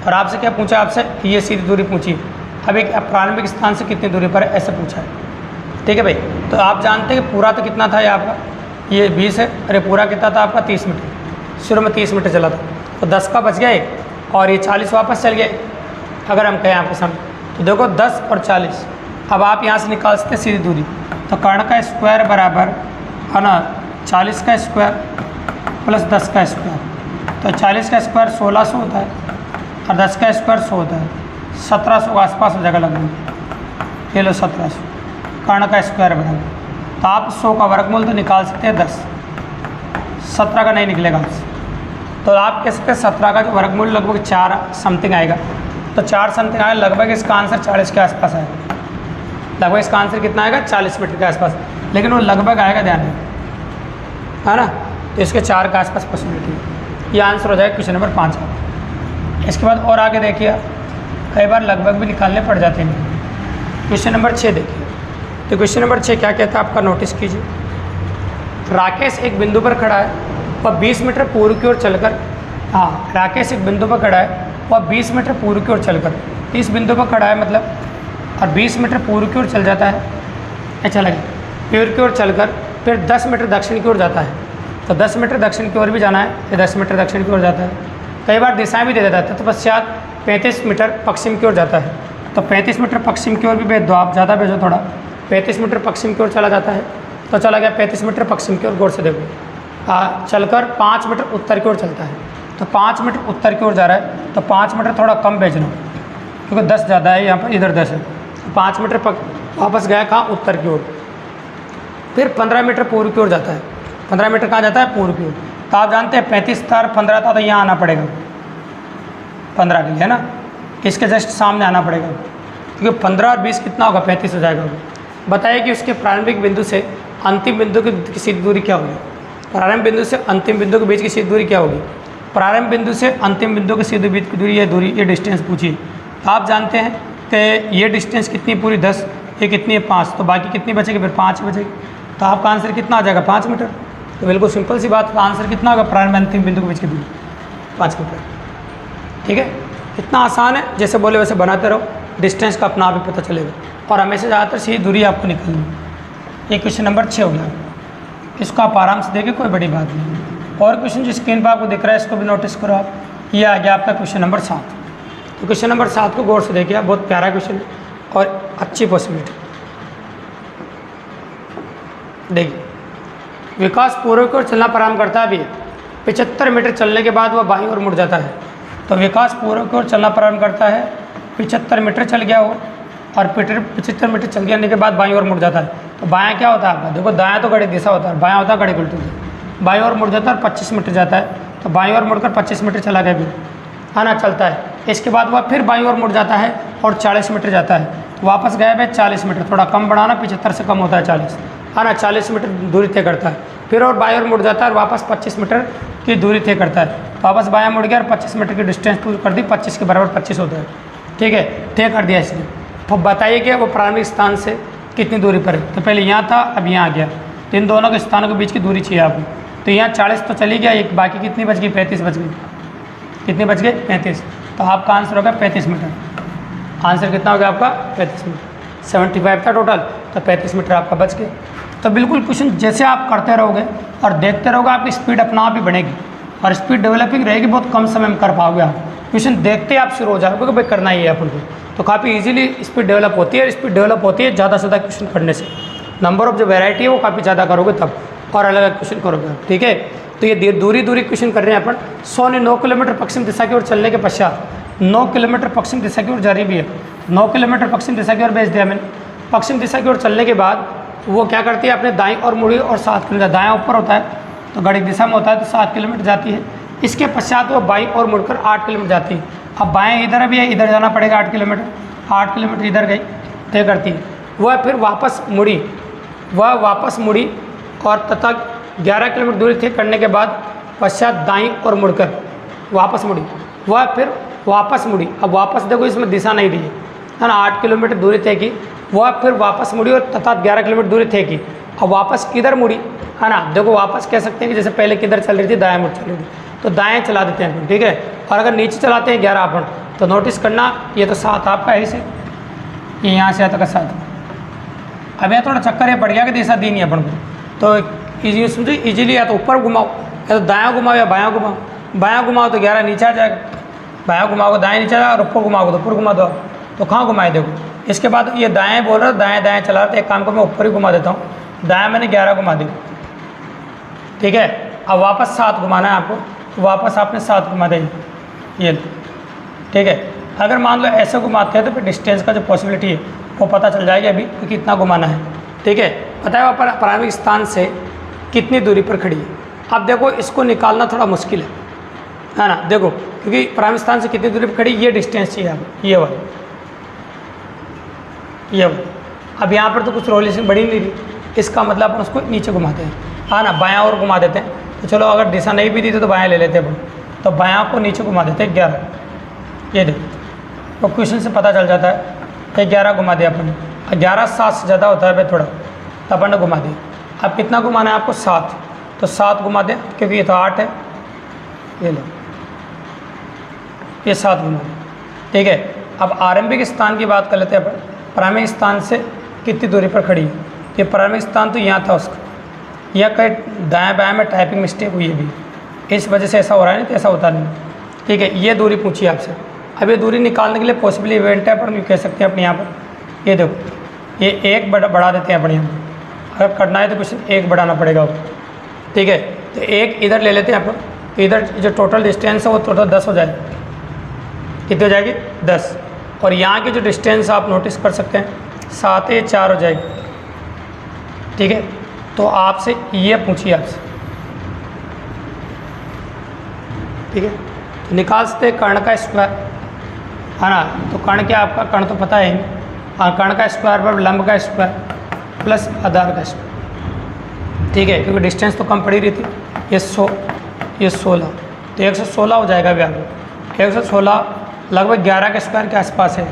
और आपसे क्या पूछा, आपसे ये सीधी दूरी पूछी, अब एक प्रारंभिक स्थान से कितनी दूरी पर है ऐसे पूछा है, ठीक है भाई। तो आप जानते हैं कि पूरा तो कितना था ये आपका, ये 20 है, अरे पूरा कितना था आपका 30 मीटर, शुरू में 30 मीटर चला था, तो 10 का बच गया एक, और ये 40 वापस चल गए। अगर हम कहें आपके सामने तो देखो 10 और 40, अब आप यहाँ से निकाल सकते सीधी दूरी। तो कर्ण का स्क्वायर बराबर है ना 40 का स्क्वायर प्लस 10 का स्क्वायर, तो 40 का स्क्वायर 1600 होता है और 10 का स्क्वायर 100 होता है, 1700 के आसपास हो जाएगा लगभग। ये लो 1700 कर्ण का स्क्वायर बराबर, तो आप 100 का वर्गमूल तो निकाल सकते हैं 10, 17 का नहीं निकलेगा आपसे, तो आप कह सकते हैं 17 का जो वर्गमूल लगभग 4 समथिंग आएगा। तो 4 समथिंग आएगा, लगभग इसका आंसर 40 के आसपास आएगा। लगभग इसका आंसर कितना आएगा, 40 मीटर के आसपास, लेकिन वो लगभग आएगा, ध्यान है ना। तो इसके 4 के आसपास पॉसिबिलिटी है। ये आंसर हो जाएगा क्वेश्चन नंबर 5 का। इसके बाद और आगे देखिए, कई बार लगभग भी निकालने पड़ जाते हैं। क्वेश्चन नंबर 6 देखिए। तो क्वेश्चन नंबर 6 क्या कहता है आपका, नोटिस कीजिए। राकेश एक बिंदु पर खड़ा है, वह 20 मीटर पूर्व की ओर चलकर, हाँ राकेश एक बिंदु पर खड़ा है, वह 20 मीटर पूर्व की ओर चलकर, इस बिंदु पर खड़ा है मतलब, और 20 मीटर पूर्व की ओर चल जाता है, अच्छा लगे, पूर्व की ओर चलकर फिर 10 मीटर दक्षिण की ओर जाता है। तो 10 मीटर दक्षिण की ओर भी जाना है, फिर 10 मीटर दक्षिण की ओर जाता है। कई बार दिशाएं भी दे देता है, तो पश्चात 35 मीटर पश्चिम की ओर जाता है। तो 35 मीटर पश्चिम की ओर भी भेज दो आप, ज़्यादा भेजो थोड़ा, 35 मीटर पश्चिम की ओर चला जाता है। तो चला गया 35 मीटर पश्चिम की ओर, गौर से देखो। चलकर 5 मीटर उत्तर की ओर चलता है, तो 5 मीटर उत्तर की ओर जा रहा है, तो 5 मीटर थोड़ा कम भेजना, क्योंकि 10 ज़्यादा है यहाँ पर, इधर 10 है। 5 मीटर वापस गया कहाँ, उत्तर की ओर। फिर 15 मीटर पूर्व की ओर जाता है। 15 मीटर कहाँ जाता है, पूर्व की ओर। तो आप जानते हैं 35 था और 15 था, तो यहाँ आना पड़ेगा 15 के लिए, है ना, इसके जस्ट सामने आना पड़ेगा, क्योंकि 15 और 20 कितना होगा, 35 हो जाएगा। बताइए कि उसके प्रारंभिक बिंदु से अंतिम बिंदु की सीधी दूरी क्या होगी। प्रारंभ बिंदु से अंतिम बिंदु के बीच की सीधी दूरी क्या होगी। प्रारंभ बिंदु से अंतिम बिंदु के सीधी बीच की दूरी, ये डिस्टेंस पूछिए। तो आप जानते हैं कि ये डिस्टेंस कितनी पूरी 10, ये कितनी है 5, तो बाकी कितनी बचेगी, फिर 5 बचेगी। तो आपका आंसर कितना आ जाएगा, 5 मीटर। तो बिल्कुल सिंपल सी बात, आंसर कितना होगा, प्रारंभ में अंतिम बिंदु के बीच की दूरी 5 मीटर। ठीक है, इतना आसान है, जैसे बोले वैसे बनाते रहो, डिस्टेंस का अपना आप ही पता चलेगा और हमेशा ज़्यादातर सीधी दूरी आपको निकलनी है। ये क्वेश्चन नंबर 6 हो गया, इसको आप आराम से देखिए, कोई बड़ी बात नहीं। और क्वेश्चन जो स्क्रीन पर आपको दिख रहा है इसको भी नोटिस करो आप। ये आ गया आपका क्वेश्चन नंबर 7। तो क्वेश्चन नंबर 7 को गौर से देखिए आप, बहुत प्यारा क्वेश्चन है और अच्छी पॉसिबिलिटी। देखिए, विकास पूर्व की ओर चलना प्रारंभ करता भी है, 75 मीटर चलने के बाद वह बाईं ओर मुड़ जाता है। तो विकास पूर्व की ओर चलना प्रारंभ करता है, 75 मीटर चल गया वो, और 75 मीटर चल जाने के बाद बाईं ओर मुड़ जाता है। तो बायां क्या होता है आपका, देखो दायां तो घड़ी दिशा होता है, बायां होता है घड़ी उल्टी दिशा। बाईं ओर मुड़ जाता है और 25 मीटर जाता है, तो बाईं ओर मुड़कर 25 मीटर चला गया भी, है ना, चलता है। इसके बाद वह फिर बाईं ओर मुड़ जाता है और 40 मीटर जाता है, तो वापस गया है 40 मीटर, थोड़ा कम बढ़ाना, 75 से कम होता है 40, है ना, 40 मीटर दूरी तय करता है। फिर और बाईं ओर मुड़ जाता है और वापस 25 मीटर की दूरी तय करता है। तो वापस बायां मुड़ गया और 25 मीटर की डिस्टेंस पूरी कर दी, 25 के बराबर 25 होता है। ठीक है, तय कर दिया इसने। तो बताइए कि वो प्रारंभिक स्थान से कितनी दूरी पर है। तो पहले यहाँ था, अब यहाँ आ गया, तो इन दोनों के स्थानों के बीच की दूरी चाहिए आपको। तो यहाँ 40 तो चली गया, एक बाकी कितनी बच गई, 35 बच गई। कितनी बच गई, 35। तो आपका आंसर होगा 35 मीटर। आंसर कितना हो गया आपका, 35 मीटर। 75 था टोटल, तो 35 मीटर आपका बच गया। तो बिल्कुल क्वेश्चन जैसे आप करते रहोगे और देखते रहोगे, आपकी स्पीड अपना आप ही बढ़ेगी और स्पीड डेवलपिंग रहेगी, बहुत कम समय में कर पाओगे आप। क्वेश्चन देखते आप शुरू हो जाओगे कि भाई करना ही है अपन को, तो काफ़ी इजीली स्पीड डेवलप होती है। स्पीड डेवलप होती है ज़्यादा से ज़्यादा क्वेश्चन करने से, नंबर ऑफ जो वैरायटी है वो काफ़ी ज़्यादा करोगे तब, और अलग अलग क्वेश्चन करोगे आप। ठीक है, तो ये दूरी क्वेश्चन कर रहे हैं अपन। 100 ने 9 किलोमीटर पश्चिम दिशा की ओर चलने के पश्चात 9 किलोमीटर पश्चिम दिशा की ओर जारी भी है, 9 किलोमीटर पश्चिम दिशा की ओर भेज दिया मैंने। पश्चिम दिशा की ओर चलने के बाद वो क्या करती है, अपने दाईं और मुड़ी और 7 किलोमीटर, दायां ऊपर होता है तो घड़ी दिशा में होता है, तो 7 किलोमीटर जाती है। इसके पश्चात वो बाईं और मुड़कर 8 किलोमीटर जाती है। अब बाएं इधर भी है, इधर जाना पड़ेगा 8 किलोमीटर, 8 किलोमीटर इधर गई, तय करती है। वह फिर वापस मुड़ी और तथा 11 किलोमीटर दूरी तय करने के बाद पश्चात दाईं और मुड़कर वापस मुड़ी, वह फिर वापस मुड़ी। अब वापस देखो इसमें दिशा नहीं दी है ना, 8 किलोमीटर दूरी तय की, वह फिर वापस मुड़ी और तथा 11 किलोमीटर दूरी तय की। अब वापस इधर मुड़ी, है ना, देखो वापस कह सकते हैं कि जैसे पहले किधर चल रही थी, दाएं मुड़ चल रही थी, तो दाएं चला देते हैं अपन। ठीक है, और अगर नीचे चलाते हैं 11 अपन, तो नोटिस करना ये तो 7 आपका है, इसे ये यहाँ से आता का 7। अब यहाँ थोड़ा चक्कर ये पड़ गया कि दिशा दी नहीं अपन को, तो इजी समझो, इजीली या तो ऊपर घुमाओ, या तो दायां घुमाओ या बायां घुमाओ। बायां घुमाओ तो 11 नीचे आ जाएगा, बायां घुमाओगे दाएं नीचे आ जाएगा, और ऊपर घुमाओगे तो ऊपर घुमा दो। तो कहाँ घुमाए देखो, इसके बाद ये दाएं बोल रहा है, दाएं दाएं चला रहा था, एक काम को मैं ऊपर ही घुमा देता हूँ, दाएं मैंने 11 घुमा दी। ठीक है, अब वापस 7 घुमाना है आपको, तो वापस आपने 7 घुमा देंगे ये। ठीक है, अगर मान लो ऐसे घुमाते हैं तो फिर डिस्टेंस का जो पॉसिबिलिटी है वो पता चल जाएगी अभी कि कितना घुमाना है। ठीक है, पता है वह प्रारंभिक स्थान से कितनी दूरी पर खड़ी है। अब देखो इसको निकालना थोड़ा मुश्किल है ना, देखो क्योंकि प्रारंभिक स्थान से कितनी दूरी पर खड़ी, ये डिस्टेंस चाहिए आपको, ये वाला। अब यहाँ पर तो कुछ रोलेशन बढ़ी नहीं रही, इसका मतलब अपन उसको नीचे घुमाते हैं, हाँ ना, बायां और घुमा देते हैं। तो चलो अगर दिशा नहीं भी दी तो बायां ले लेते हैं अपन, तो बायां को नीचे घुमा देते हैं 11। ये देखो, तो क्वेश्चन से पता चल जाता है कि 11 घुमा दिया अपन, 11 7 से ज़्यादा होता है भाई थोड़ा, तो अपन ने घुमा दिया। अब कितना घुमाना है आपको, 7, तो 7 घुमा दें, क्योंकि ये तो 8 है, ये लो, ये 7 घुमा दें। ठीक है, अब आरंभिक स्थान की बात कर लेते हैं अपन, प्रारंभिक स्थान से कितनी दूरी पर खड़ी है। ये प्रारंभिक स्थान तो यहाँ था उसका, यह कहीं दाएं बाएं में टाइपिंग मिस्टेक हुई है भी, इस वजह से ऐसा हो रहा है, नहीं तो ऐसा होता नहीं। ठीक है, ये दूरी पूछी आपसे। अब ये दूरी निकालने के लिए पॉसिबल इवेंट है, पर कह सकते हैं अपने यहाँ पर, ये देखो, ये 1 बढ़ा देते हैं अपने यहाँ पर, अगर करना है तो कुछ 1 बढ़ाना पड़ेगा। ठीक है, तो 1 इधर ले लेते हैं अपन, तो इधर जो टोटल डिस्टेंस है वो टोटल 10 हो जाएगी। कितनी हो जाएगी, 10। और यहाँ की जो डिस्टेंस आप नोटिस कर सकते हैं, 7 या 4 हो जाएगी। ठीक है, तो आपसे ये पूछिए आपसे। ठीक है, तो निकाल सकते हैं कर्ण का स्क्वायर, है ना, तो कर्ण क्या आपका, कर्ण तो पता है ही, और कर्ण का स्क्वायर पर लंब का स्क्वायर प्लस आधार का स्क्वायर। ठीक है, क्योंकि डिस्टेंस तो कम पड़ी रही थी, ये 16, तो 116 हो जाएगा अभी आपको। 116 लगभग 11 के स्क्वायर के आसपास है,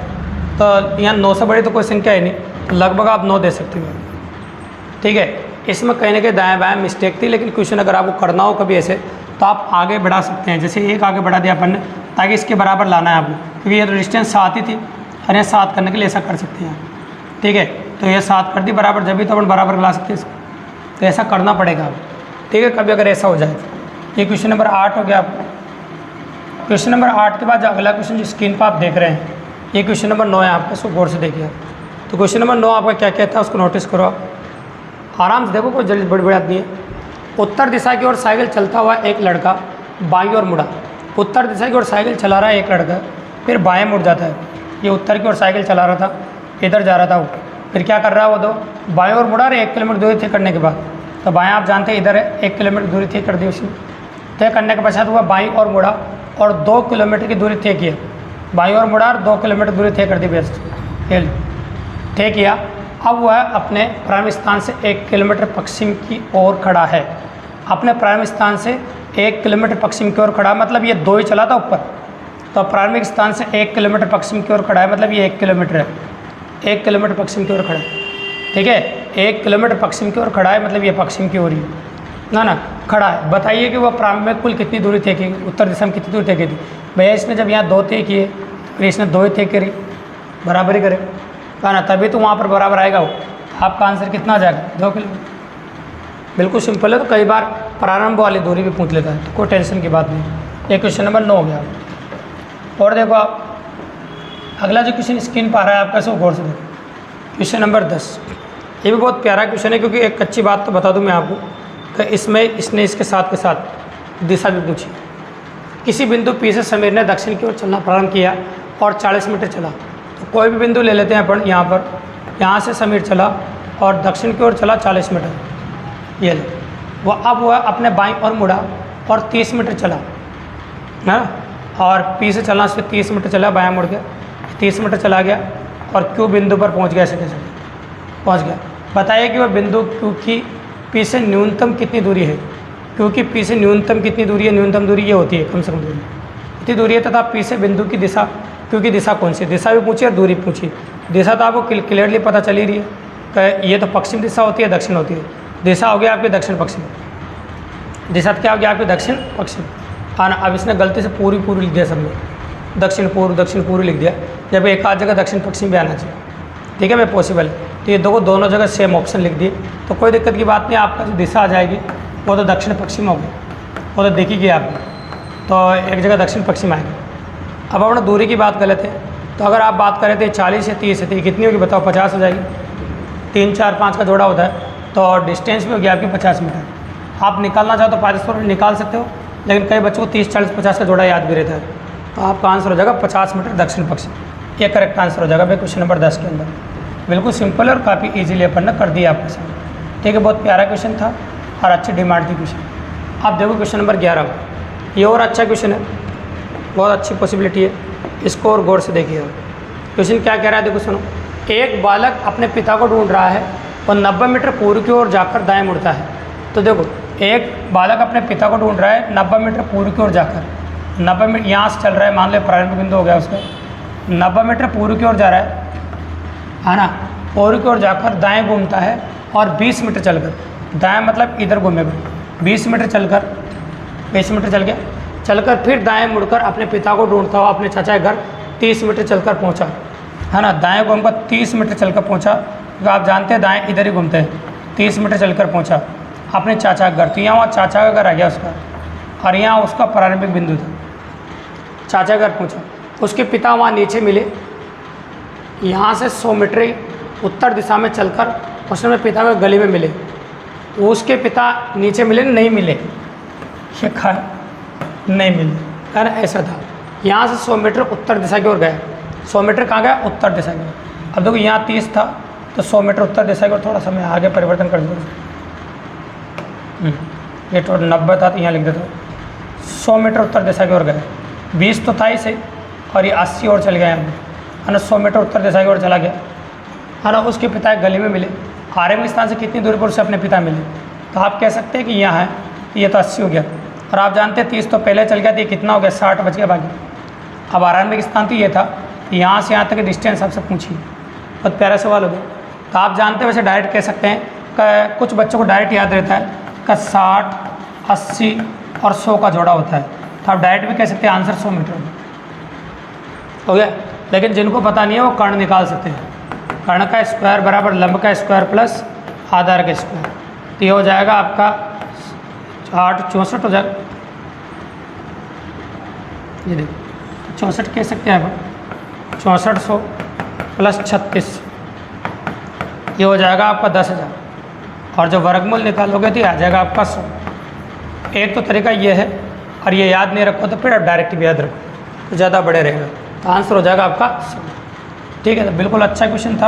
तो यहाँ 9 से बड़ी तो कोई संख्या है नहीं, तो लगभग आप 9 दे सकते हो। ठीक है, इसमें कहीं ना कहीं दाएँ बाएँ मिस्टेक थी, लेकिन क्वेश्चन अगर आपको करना हो कभी ऐसे तो आप आगे बढ़ा सकते हैं। जैसे एक आगे बढ़ा दिया अपन ने, ताकि इसके बराबर लाना है आपको, क्योंकि ये तो डिस्टेंस 7 ही थी और ये 7 करने के लिए ऐसा कर सकते हैं। ठीक है, तो ये 7 कर दी बराबर, जब भी तो अपन बराबर ला सकते हैं इसको, तो ऐसा करना पड़ेगा आप। ठीक है, कभी अगर ऐसा हो जाए। ये क्वेश्चन नंबर 8 हो गया आपको। क्वेश्चन नंबर 8 के बाद अगला क्वेश्चन जो स्क्रीन पर आप देख रहे हैं, ये क्वेश्चन नंबर 9 है आपका, इसको गौर से देखिए। तो क्वेश्चन नंबर 9 आपका क्या कहता है उसको नोटिस करो आप, आराम से देखो, कोई जल्दी बड़ी बड़ी आदमी है। उत्तर दिशा की ओर साइकिल चलता हुआ एक लड़का बाईं ओर मुड़ा। उत्तर दिशा की ओर साइकिल चला रहा है एक लड़का, फिर बाएं मुड़ जाता है। ये उत्तर की ओर साइकिल चला रहा था, इधर जा रहा था वो, फिर क्या कर रहा है वो तो बाएं ओर मुड़ा रहे 1 किलोमीटर दूरी तय करने के बाद। तो बाएं आप जानते हैं इधर है, 1 किलोमीटर दूरी तय कर दी उसने। तय करने के पश्चात हुआ बाईं ओर मुड़ा और 2 किलोमीटर की दूरी तय किया। बाईं ओर मुड़ा और 2 किलोमीटर दूरी तय कर दी, बेस्ट तय किया। अब वह अपने प्रारंभ स्थान से 1 किलोमीटर पश्चिम की ओर खड़ा है। अपने प्रारंभिक स्थान से 1 किलोमीटर पश्चिम की ओर खड़ा, मतलब ये 2 ही चला था ऊपर, तो प्रारंभिक स्थान से 1 किलोमीटर पश्चिम की ओर खड़ा है, मतलब ये 1 किलोमीटर है। 1 किलोमीटर पश्चिम की ओर खड़ा है। ठीक है, 1 किलोमीटर पश्चिम की ओर खड़ा है, मतलब ये पश्चिम की ओर ही ना खड़ा है। बताइए कि वह प्रारंभ में कुल कितनी दूरी तय की, उत्तर दिशा में कितनी दूरी तय की थी। भैया इसने जब यहाँ 2 तय किए, फिर इसने 2 ही तय करी, बराबर ही करे ना, तभी तो वहाँ पर बराबर आएगा वो। आपका आंसर कितना आ जाएगा, 2 किलोमीटर। बिल्कुल सिंपल है। तो कई बार प्रारंभ वाली दूरी भी पूछ लेता है, तो कोई टेंशन की बात नहीं। ये क्वेश्चन नंबर 9 हो गया। और देखो आप अगला जो क्वेश्चन स्क्रीन पर आ रहा है आपका, इसको गौर से देखो। क्वेश्चन नंबर 10, ये भी बहुत प्यारा क्वेश्चन है, क्योंकि एक अच्छी बात तो बता दूं मैं आपको कि इसमें इसने इसके साथ दिशा भी पूछी। किसी बिंदु P से समीर ने दक्षिण की ओर चलना प्रारंभ किया और 40 मीटर चला। तो कोई भी बिंदु ले लेते हैं अपन, यहाँ पर, यहाँ से समीर चला और दक्षिण की ओर चला 40 मीटर, ये ले। वह अपने बाईं ओर मुड़ा और 30 मीटर चला है, और P से चलना उसमें 30 मीटर चला, बायां मुड़ गया, 30 मीटर चला गया और Q बिंदु पर पहुंच गया, ऐसे कैसे पहुंच गया। बताइए कि वह बिंदु Q की P से न्यूनतम कितनी दूरी है। क्योंकि P से न्यूनतम कितनी दूरी है, न्यूनतम दूरी ये होती है कम से कम दूरी इतनी दूरी है, तथा P से बिंदु की दिशा, क्योंकि दिशा कौन सी, दिशा भी पूछी और दूरी पूछी। दिशा तो आपको क्लियरली पता चल ही रही है कि ये तो पश्चिम दिशा होती है, दक्षिण होती है। दिशा हो गया आपकी दक्षिण पश्चिम, दिशा क्या हो गया आपकी दक्षिण पश्चिम। हाँ, अब इसने गलती से पूरी लिख दिया, सब में दक्षिण पूर्व लिख दिया, जब एक आध जगह दक्षिण पश्चिम भी आना चाहिए। ठीक है भाई, पॉसिबल है। तो ये दोनों जगह सेम ऑप्शन लिख दिए, तो कोई दिक्कत की बात नहीं। आपका जो दिशा आ जाएगी वो तो दक्षिण पश्चिम होगी, वो तो देखिए आपने, तो एक जगह दक्षिण पश्चिम आएगी। अब अपना दूरी की बात कर लेते हैं। तो अगर आप बात करें तो 40 या 30 है, तो कितनी होगी बताओ, 50 हो जाएगी। 3, 4, 5 का जोड़ा होता है, तो डिस्टेंस भी होगी आपकी 50 मीटर। आप निकालना चाहो तो 500 निकाल सकते हो, लेकिन कई बच्चों को 30, 40, 50 का जोड़ा याद भी रहता है। तो आपका आंसर हो जाएगा 50 मीटर दक्षिण पश्चिम। ये करेक्ट आंसर हो जाएगा भाई क्वेश्चन नंबर 10 के अंदर। बिल्कुल सिंपल और काफ़ी ईजिली अपन ने कर दिया आपके सामने। ठीक है, बहुत प्यारा क्वेश्चन था और अच्छी डिमांड थी क्वेश्चन। आप देखो क्वेश्चन नंबर 11, ये और अच्छा क्वेश्चन है, बहुत अच्छी पॉसिबिलिटी है, इसको और गौर से देखिए। क्वेश्चन क्या कह रहा है देखो सुनो। एक बालक अपने पिता को ढूंढ रहा है और 90 मीटर पूर्व की ओर जाकर दाएं मुड़ता है। तो देखो, एक बालक अपने पिता को ढूंढ रहा है 90 मीटर पूर्व की ओर जाकर, 90 मीटर यहाँ से चल रहा है, मान लो प्रारंभिक बिंदु हो गया उसका, 90 मीटर पूर्व की ओर जा रहा है ना, पूर्व की ओर जाकर दाएं घूमता है और 20 मीटर चलकर, दाएं मतलब इधर घूमेगा, 20 मीटर चलकर, 20 मीटर चल गया, चलकर फिर दाएं मुड़कर अपने पिता को ढूंढता हुआ अपने चाचा के घर 30 मीटर चलकर पहुंचा, है ना। दाएं घूमकर 30 मीटर चलकर पहुंचा, तो आप जानते हैं दाएं इधर ही घूमते हैं। 30 मीटर चलकर पहुंचा अपने चाचा का घर, तो यहाँ वहाँ चाचा का घर आ गया उसका, और यहाँ उसका प्रारंभिक बिंदु था। चाचा का घर पहुँचा, उसके पिता वहाँ नीचे मिले, यहाँ से 100 मीटर उत्तर दिशा में चलकर उसने अपने पिता के गली में मिले। उसके पिता नीचे मिले नहीं मिले, ये खा नहीं मिले, है ना, ऐसा था। यहाँ से 100 मीटर उत्तर दिशा की ओर गया, 100 मीटर कहाँ गया, उत्तर दिशा की ओर। अब देखो यहाँ 30 था, तो 100 मीटर उत्तर दिशा की ओर, थोड़ा सा मैं आगे परिवर्तन कर दूँ, ये तो 90 था तो यहाँ लिख देता, 100 मीटर उत्तर दिशा की ओर गया, 20 तो था ही सही, और ये 80 और चल गया यहाँ पे, है ना, 100 मीटर उत्तर दिशा की ओर चला गया, है ना। उसके पिता गली में मिले, आरंभिक स्थान से कितनी दूरी पर उससे अपने पिता मिले, तो आप कह सकते हैं कि यहाँ है, ये तो 80 हो गया, और आप जानते हैं 30 तो पहले चल गया, तो ये कितना हो गया, 60 बच गया बाकी। अब आरंभिक स्थान तो ये था, यहाँ से यहाँ तक डिस्टेंस आपसे पूछिए, बहुत प्यारा सवाल हो गया। तो आप जानते हैं वैसे डायरेक्ट कह सकते हैं आपका कुछ बच्चों को डायरेक्ट याद रहता है का 60, 80 और 100 का जोड़ा होता है, तो आप डायरेक्ट भी कह सकते हैं आंसर 100 मीटर हो गया। लेकिन जिनको पता नहीं है वो कर्ण निकाल सकते हैं। कर्ण का स्क्वायर बराबर लंब का स्क्वायर प्लस आधार का स्क्वायर, तो ये हो जाएगा आपका 8 64 हो जाएगा। ये देखो 64 कह सकते हैं आप, 6400 प्लस 36, ये हो जाएगा आपका 10,000। और जो वर्गमूल निकालोगे तो ये आ जाएगा आपका 100। एक तो तरीका ये है, और ये याद नहीं रखो तो फिर आप डायरेक्ट भी याद रखो तो ज़्यादा बड़े रहेगा, तो आंसर हो जाएगा आपका 100। ठीक है, तो बिल्कुल अच्छा क्वेश्चन था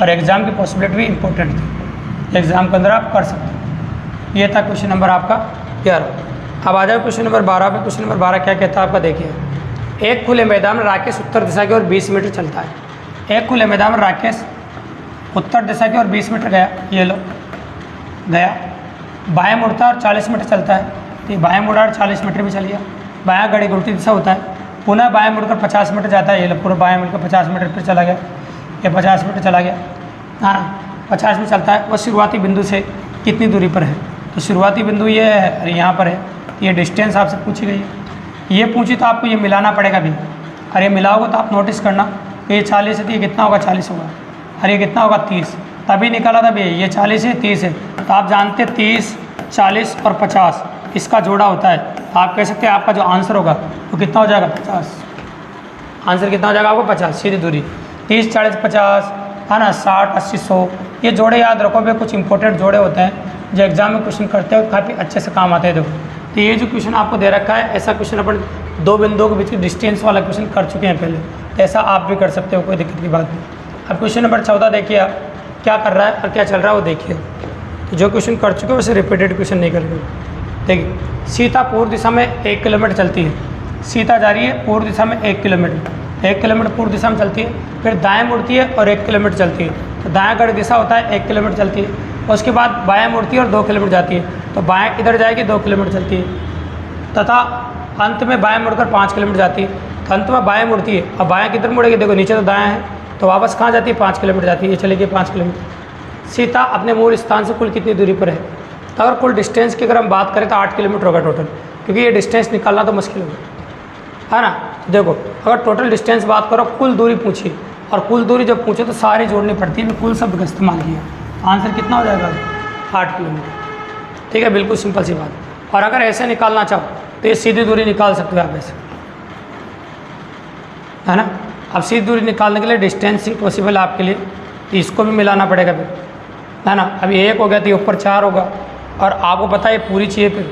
और एग्ज़ाम की पॉसिबिलिटी भी इंपॉर्टेंट थी, एग्ज़ाम के अंदर आप कर सकते हो। ये था क्वेश्चन नंबर आपका 11। अब आ जाओ क्वेश्चन नंबर 12 पे। क्वेश्चन नंबर 12 क्या कहता है आपका, देखिए। एक खुले मैदान में राकेश उत्तर दिशा की ओर 20 मीटर चलता है। एक खुले मैदान में राकेश उत्तर दिशा की ओर 20 मीटर गया, ये लो गया, बाएं मुड़ता है और 40 मीटर चलता है, तो ये बाएं मुड़ा और 40 मीटर भी चल गया। बायां घड़ी उल्टी दिशा होता है, पुनः बाएं मुड़कर 50 मीटर जाता है, ये लो पूरा बाएं मुड़कर 50 मीटर फिर चला गया, ये 50 मीटर चला गया, हाँ 50 में चलता है। वह शुरुआती बिंदु से कितनी दूरी पर है, तो शुरुआती बिंदु ये है और यहाँ पर है, ये डिस्टेंस आपसे पूछी गई है। ये पूछी तो आपको ये मिलाना पड़ेगा भी, और ये मिलाओगे तो आप नोटिस करना ये 40 है तो ये कितना होगा, 40 होगा, और ये कितना होगा, 30, तभी निकाला था भैया ये 40 है 30 है, तो आप जानते हैं 30, 40 और 50 इसका जोड़ा होता है, तो आप कह सकते हैं आपका जो आंसर होगा वो कितना हो जाएगा, 50। आंसर कितना हो जाएगा आपको, 50। सीधी दूरी 30, 40, 50 है ना, 60, 80, 100, ये जोड़े याद रखो भाई, कुछ इंपॉर्टेंट जोड़े होते हैं जो एग्जाम में क्वेश्चन करते हो काफ़ी अच्छे से काम आते हैं। देखो, तो ये जो क्वेश्चन आपको दे रखा है, ऐसा क्वेश्चन अपन दो बिंदुओं के बीच की डिस्टेंस वाला क्वेश्चन कर चुके हैं पहले, तो ऐसा आप भी कर सकते हो, कोई दिक्कत की बात नहीं। अब क्वेश्चन नंबर 14 देखिए आप क्या कर रहा है और क्या चल रहा है वो देखिए। तो जो क्वेश्चन कर चुके हो वैसे रिपीटेड क्वेश्चन नहीं करेंगे। देखिए, सीता पूर्व दिशा में 1 किलोमीटर चलती है। सीता जा रही है पूर्व दिशा में 1 किलोमीटर, 1 किलोमीटर पूर्व दिशा में चलती है, फिर दाएँ मुड़ती है और 1 किलोमीटर चलती है, तो दायाँ घड़ी दिशा होता है 1 किलोमीटर चलती है, और उसके बाद बाएँ मुड़ती है और 2 किलोमीटर जाती है, तो बाएँ इधर जाएगी 2 किलोमीटर चलती है, तथा अंत में बाएँ मुड़कर 5 किलोमीटर जाती है। तो अंत में बाएँ मुड़ती है, अब बाएँ किधर मुड़ेगी, देखो नीचे तो दायाँ है, तो वापस कहाँ जाती है, 5 किलोमीटर जाती है, ये चलेगी 5 किलोमीटर। सीता अपने मूल स्थान से कुल कितनी दूरी पर है, तो अगर कुल डिस्टेंस की अगर हम बात करें तो 8 किलोमीटर होगा टोटल, क्योंकि ये डिस्टेंस निकालना तो मुश्किल होगा, है ना। देखो, अगर टोटल डिस्टेंस बात करो, कुल दूरी पूछी, और कुल दूरी जब पूछे तो सारी जोड़नी पड़ती है, कुल शब्द का इस्तेमाल किया, आंसर कितना हो जाएगा, 8 किलोमीटर। ठीक है, बिल्कुल सिंपल सी बात। और अगर ऐसे निकालना चाहो तो ये सीधी दूरी निकाल सकते हो आप ऐसे, है ना। अब सीधी दूरी निकालने के लिए डिस्टेंसिंग पॉसिबल है आपके लिए, तो इसको भी मिलाना पड़ेगा फिर, है ना। अभी 1 हो गया तो ये ऊपर 4 होगा, और आपको पता है पूरी चाहिए फिर,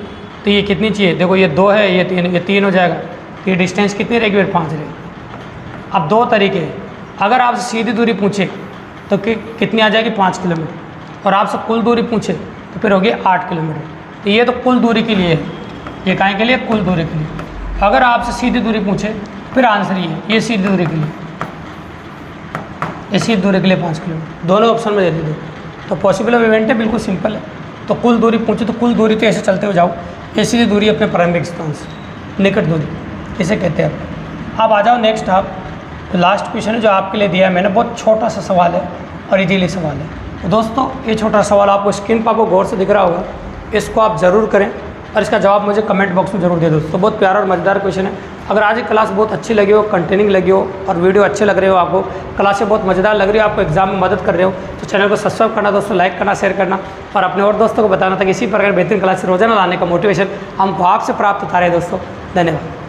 तो ये कितनी चाहिए, देखो ये 2 है, ये 3, ये 3 हो जाएगा, तो ये डिस्टेंस कितनी रहेगी, फिर 5 रहेगी। अब 2 तरीके हैं, अगर आपसे सीधी दूरी पूछे तो कितनी आ जाएगी, 5 किलोमीटर, और आपसे कुल दूरी पूछे तो फिर होगी 8 किलोमीटर। तो ये तो कुल दूरी के लिए है, ये काहे के लिए, कुल दूरी के लिए। अगर आपसे सीधी दूरी पूछे फिर आंसर ये सीधी दूरी के लिए, ये सीधी दूरी के लिए 5 किलोमीटर, दोनों ऑप्शन में दे दीजिए। तो पॉसिबल इवेंट है, बिल्कुल सिंपल है। तो कुल दूरी पूछे तो कुल दूरी तो ऐसे चलते हो जाओ, ये सीधी दूरी अपने प्रारंभिक स्थान से, निकट दूरी इसे कहते हैं। अब आ जाओ नेक्स्ट आप, तो लास्ट क्वेश्चन है जो आपके लिए दिया है मैंने, बहुत छोटा सा सवाल है और इजीली सवाल है। तो दोस्तों ये छोटा सवाल आपको स्क्रीन पर आपको गौर से दिख रहा होगा, इसको आप ज़रूर करें और इसका जवाब मुझे कमेंट बॉक्स में जरूर दे दो। तो बहुत प्यारा और मज़ेदार क्वेश्चन है। अगर आज की क्लास बहुत अच्छी लगी हो, कंटेनिंग लगी हो और वीडियो अच्छे लग रहे हो, आपको क्लासें बहुत मज़ेदार लग रही हो, आपको एग्जाम में मदद कर रहे हो, तो चैनल को सब्सक्राइब करना दोस्तों, लाइक करना, शेयर करना, और अपने और दोस्तों को बताना था कि इसी प्रकार बेहतरीन क्लास रोजाना लाने का मोटिवेशन हमको आपसे प्राप्त होता रहे दोस्तों। धन्यवाद।